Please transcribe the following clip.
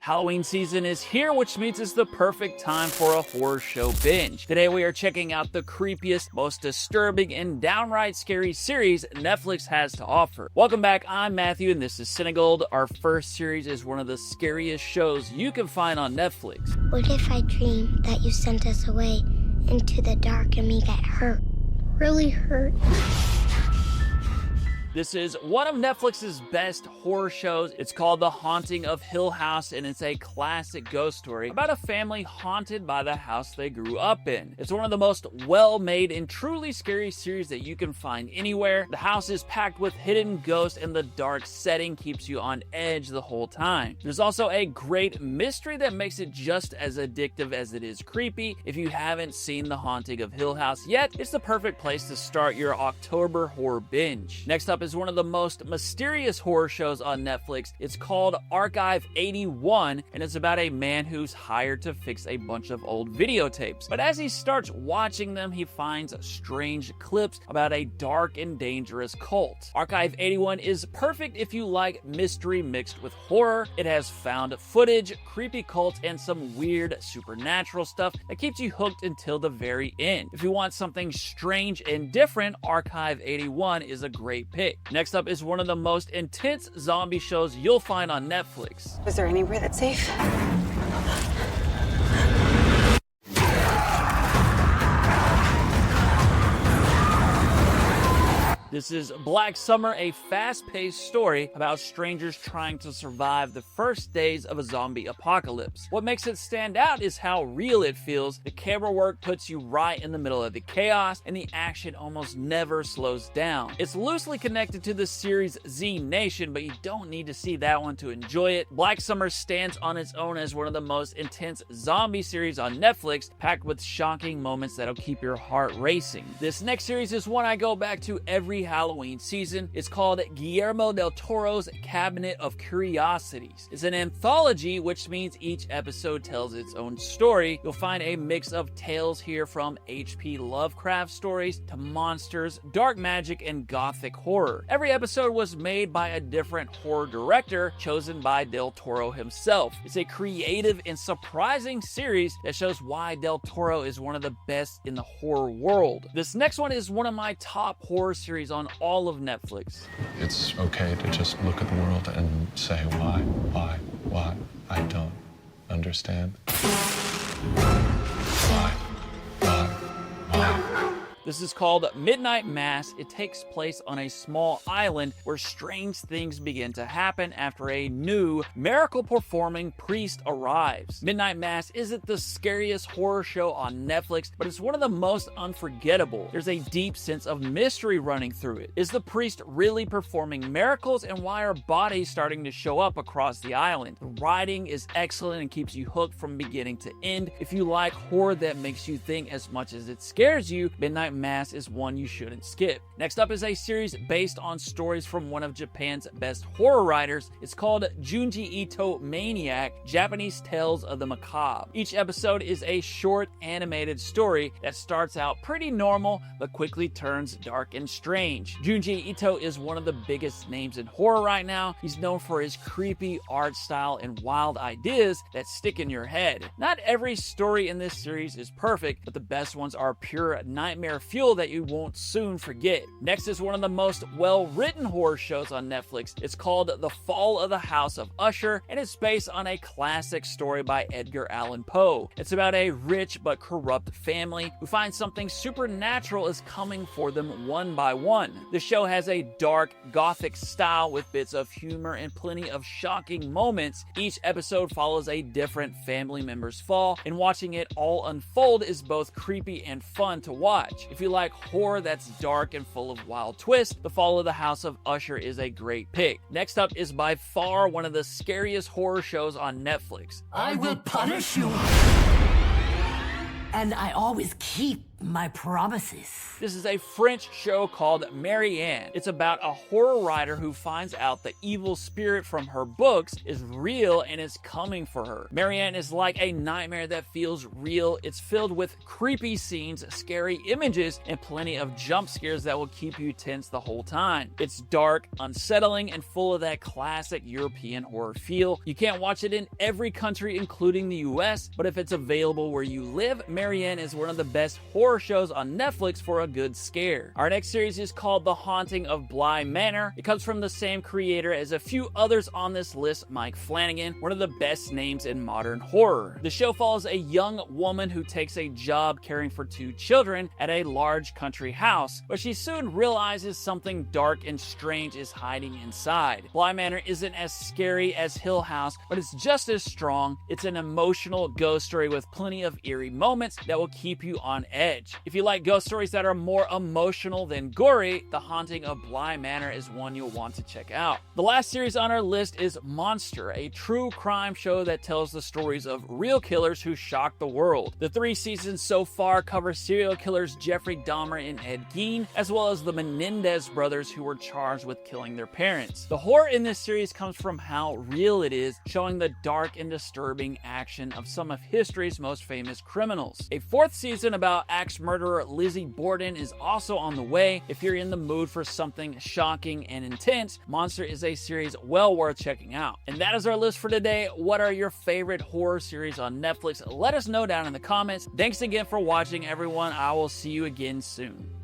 Halloween season is here, which means it's the perfect time for a horror show binge. Today we are checking out the creepiest, most disturbing, and downright scary series Netflix has to offer. Welcome back, I'm Matthew, and this is CineGold. Our first series is one of the scariest shows you can find on Netflix. What if I dream that you sent us away into the dark and we get hurt? Really hurt? This is one of Netflix's best horror shows. It's called The Haunting of Hill House, and it's a classic ghost story about a family haunted by the house they grew up in. It's one of the most well-made and truly scary series that you can find anywhere. The house is packed with hidden ghosts, and the dark setting keeps you on edge the whole time. There's also a great mystery that makes it just as addictive as it is creepy. If you haven't seen The Haunting of Hill House yet, it's the perfect place to start your October horror binge. Next up is one of the most mysterious horror shows on Netflix. It's called Archive 81, and it's about a man who's hired to fix a bunch of old videotapes. But as he starts watching them, he finds strange clips about a dark and dangerous cult. Archive 81 is perfect if you like mystery mixed with horror. It has found footage, creepy cults, and some weird supernatural stuff that keeps you hooked until the very end. If you want something strange and different, Archive 81 is a great pick. Next up is one of the most intense zombie shows you'll find on Netflix. Is there anywhere that's safe? This is Black Summer, a fast-paced story about strangers trying to survive the first days of a zombie apocalypse. What makes it stand out is how real it feels. The camera work puts you right in the middle of the chaos, and the action almost never slows down. It's loosely connected to the series Z Nation, but you don't need to see that one to enjoy it. Black Summer stands on its own as one of the most intense zombie series on Netflix, packed with shocking moments that'll keep your heart racing. This next series is one I go back to every Halloween season. It's called Guillermo del Toro's Cabinet of Curiosities. It's an anthology, which means each episode tells its own story. You'll find a mix of tales here, from H.P. Lovecraft stories to monsters, dark magic, and gothic horror. Every episode was made by a different horror director chosen by Del Toro himself. It's a creative and surprising series that shows why Del Toro is one of the best in the horror world. This next one is one of my top horror series on all of Netflix. It's okay to just look at the world and say why, I don't understand. Why? This is called Midnight Mass. It takes place on a small island where strange things begin to happen after a new miracle-performing priest arrives. Midnight Mass isn't the scariest horror show on Netflix, but it's one of the most unforgettable. There's a deep sense of mystery running through it. Is the priest really performing miracles, and why are bodies starting to show up across the island? The writing is excellent and keeps you hooked from beginning to end. If you like horror that makes you think as much as it scares you, Midnight Mass is one you shouldn't skip. Next up is a series based on stories from one of Japan's best horror writers. It's called Junji Ito Maniac, Japanese Tales of the Macabre. Each episode is a short animated story that starts out pretty normal but quickly turns dark and strange. Junji Ito is one of the biggest names in horror right now. He's known for his creepy art style and wild ideas that stick in your head. Not every story in this series is perfect, but the best ones are pure nightmare fuel that you won't soon forget. Next is one of the most well-written horror shows on Netflix. It's called The Fall of the House of Usher, and it's based on a classic story by Edgar Allan Poe. It's about a rich but corrupt family who find something supernatural is coming for them one by one. The show has a dark, gothic style with bits of humor and plenty of shocking moments. Each episode follows a different family member's fall, and watching it all unfold is both creepy and fun to watch. If you like horror that's dark and full of wild twists, The Fall of the House of Usher is a great pick. Next up is by far one of the scariest horror shows on Netflix. I will punish you. And I always keep my promises. This is a French show called Marianne. It's about a horror writer who finds out the evil spirit from her books is real and is coming for her. Marianne is like a nightmare that feels real. It's filled with creepy scenes, scary images, and plenty of jump scares that will keep you tense the whole time. It's dark, unsettling, and full of that classic European horror feel. You can't watch it in every country, including the US, but if it's available where you live, Marianne is one of the best horror shows on Netflix for a good scare. Our next series is called The Haunting of Bly Manor. It comes from the same creator as a few others on this list, Mike Flanagan, one of the best names in modern horror. The show follows a young woman who takes a job caring for 2 children at a large country house, but she soon realizes something dark and strange is hiding inside. Bly Manor isn't as scary as Hill House, but it's just as strong. It's an emotional ghost story with plenty of eerie moments that will keep you on edge. If you like ghost stories that are more emotional than gory, The Haunting of Bly Manor is one you'll want to check out. The last series on our list is Monster, a true crime show that tells the stories of real killers who shock the world. The 3 seasons so far cover serial killers Jeffrey Dahmer and Ed Gein, as well as the Menendez brothers who were charged with killing their parents. The horror in this series comes from how real it is, showing the dark and disturbing action of some of history's most famous criminals. A 4th season about axe murderer Lizzie Borden is also on the way. If you're in the mood for something shocking and intense, Monster is a series well worth checking out. And that is our list for today. What are your favorite horror series on Netflix? Let us know down in the comments. Thanks again for watching, everyone. I will see you again soon.